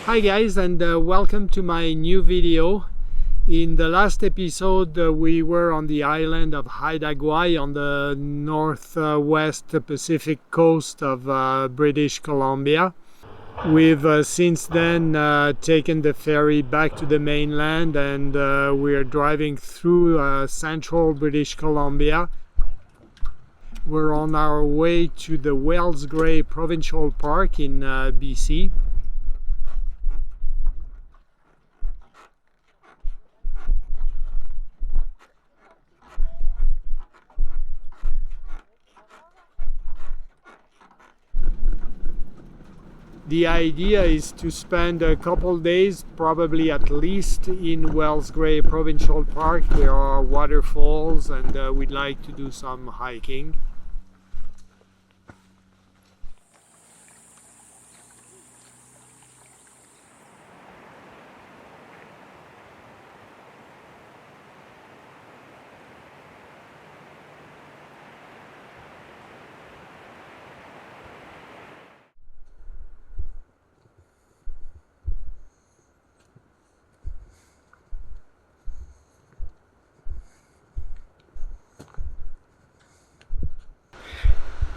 Hi guys, and welcome to my new video. In the last episode we were on the island of Haida Gwaii on the northwest Pacific coast of British Columbia. We've since then taken the ferry back to the mainland, and we are driving through central British Columbia. We're on our way to the Wells Gray Provincial Park in BC. The idea is to spend a couple days, probably at least, in Wells Gray Provincial Park. There are waterfalls, and we'd like to do some hiking.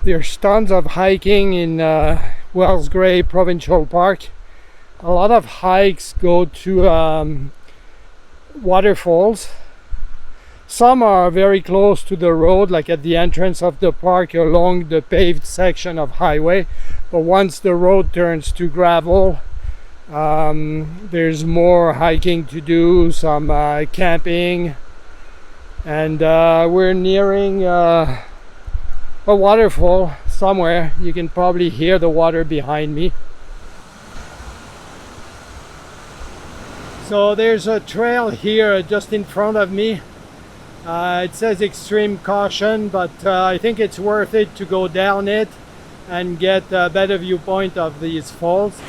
There's tons of hiking in Wells Gray Provincial Park. A lot of hikes go to waterfalls. Some are very close to the road, like at the entrance of the park along the paved section of highway. But once the road turns to gravel, there's more hiking to do, some camping, and we're nearing a waterfall somewhere. You can probably hear the water behind me. So there's a trail here just in front of me. It says extreme caution, but I think it's worth it to go down it and get a better viewpoint of these falls.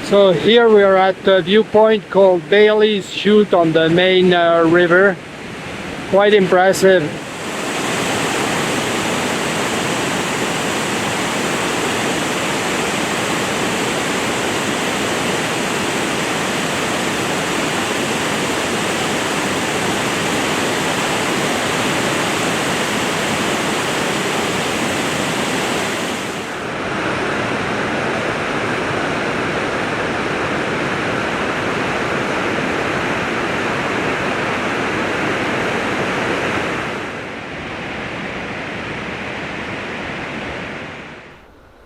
So here we are at a viewpoint called Bailey's Chute on the main river. Quite impressive.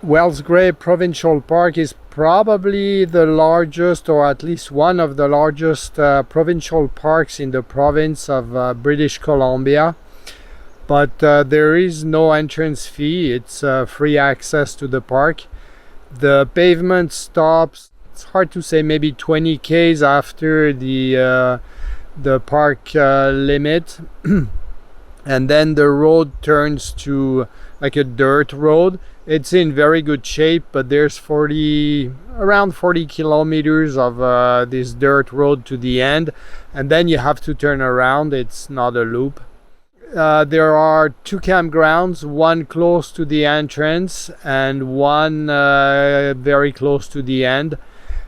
Wells Gray Provincial Park is probably the largest, or at least one of the largest provincial parks in the province of British Columbia. But there is no entrance fee. It's free access to the park. The pavement stops, it's hard to say, maybe 20 km after the park limit. And then the road turns to like a dirt road. It's in very good shape, but there's around 40 kilometers of this dirt road to the end, and then you have to turn around. It's not a loop. There are two campgrounds, one close to the entrance and one very close to the end.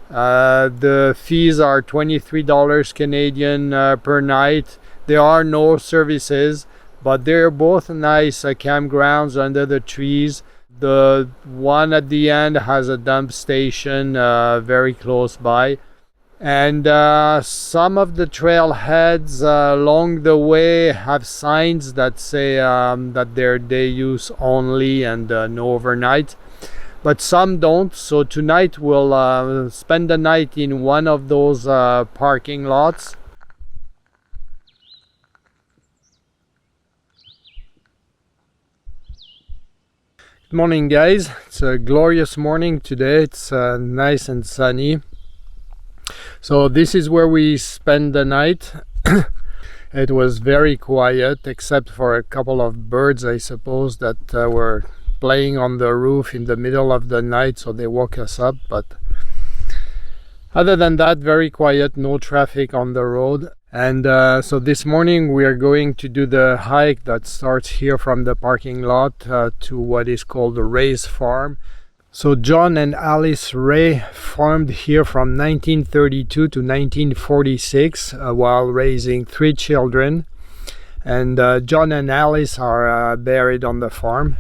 The fees are $23 Canadian per night. There are no services, but they're both nice campgrounds under the trees. The one at the end has a dump station very close by. And some of the trailheads along the way have signs that say that they're day use only and no overnight. But some don't. So tonight we'll spend the night in one of those parking lots. Good morning, guys. It's a glorious morning today. It's nice and sunny. So this is where we spend the night. It was very quiet except for a couple of birds, I suppose, that were playing on the roof in the middle of the night, so they woke us up. But other than that, very quiet, no traffic on the road. And so this morning we are going to do the hike that starts here from the parking lot to what is called the Ray's Farm. So John and Alice Ray farmed here from 1932 to 1946 while raising 3 children. And John and Alice are buried on the farm.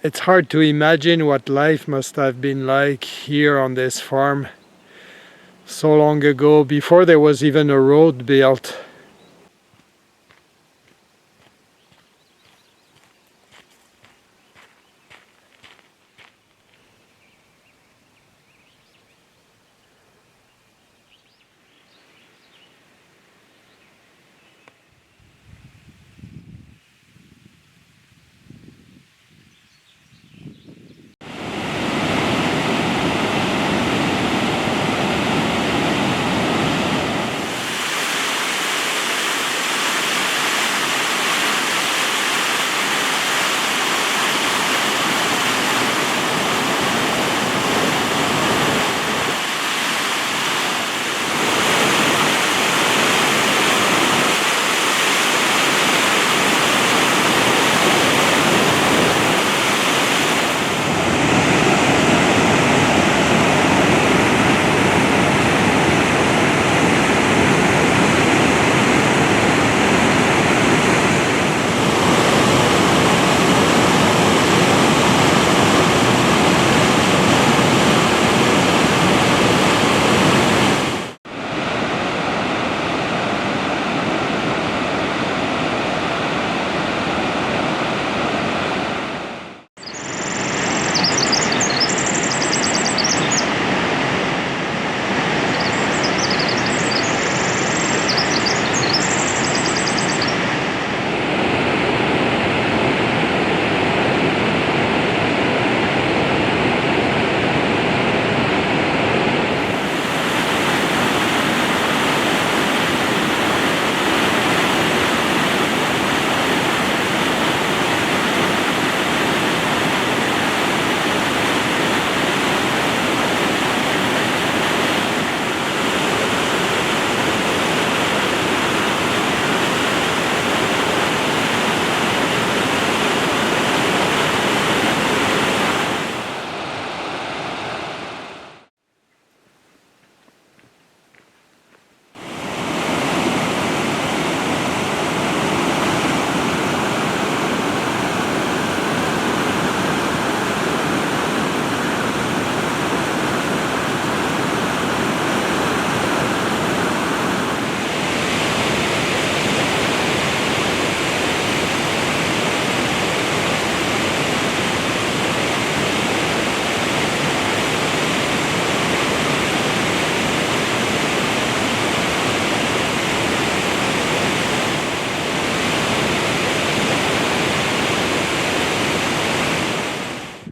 It's hard to imagine what life must have been like here on this farm so long ago, before there was even a road built.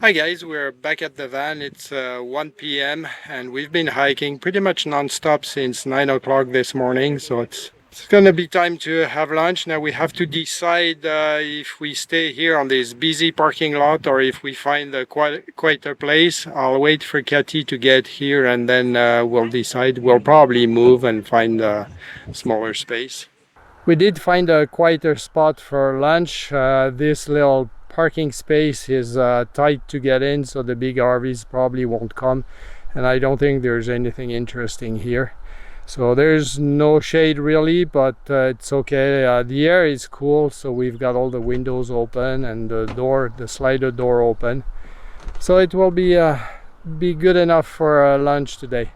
Hi guys, we're back at the van. It's 1 p.m. and we've been hiking pretty much non-stop since 9 o'clock this morning, so it's gonna be time to have lunch. Now we have to decide if we stay here on this busy parking lot or if we find a quieter place. I'll wait for Cathy to get here and then we'll decide. We'll probably move and find a smaller space. We did find a quieter spot for lunch. This little parking space is tight to get in, so the big RVs probably won't come, and I don't think there's anything interesting here. So there's no shade really, but it's okay. The air is cool, so we've got all the windows open and the slider door open, so it will be good enough for lunch today.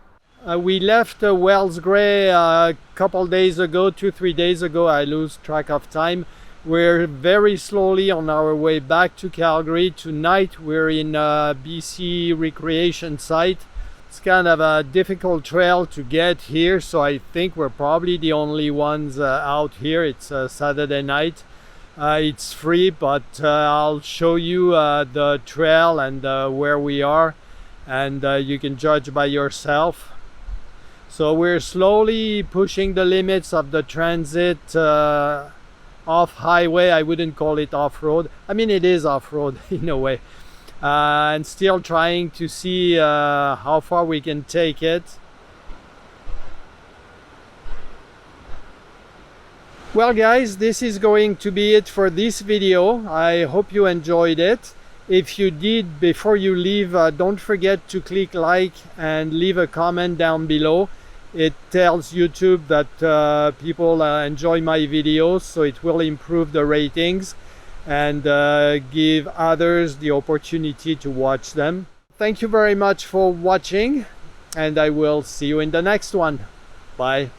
We left Wells Gray a couple days ago, 2-3 days ago. I lose track of time. We're very slowly on our way back to Calgary. Tonight we're in a BC recreation site. It's kind of a difficult trail to get here, so I think we're probably the only ones out here. It's Saturday night. It's free, but I'll show you the trail and where we are, and you can judge by yourself. So we're slowly pushing the limits of the transit off highway. I wouldn't call it off-road. I mean, it is off-road in a way. And still trying to see how far we can take it. Well guys, this is going to be it for this video. I hope you enjoyed it. If you did, before you leave, don't forget to click like and leave a comment down below. It tells YouTube that people enjoy my videos, so it will improve the ratings and give others the opportunity to watch them. Thank you very much for watching, and I will see you in the next one. Bye.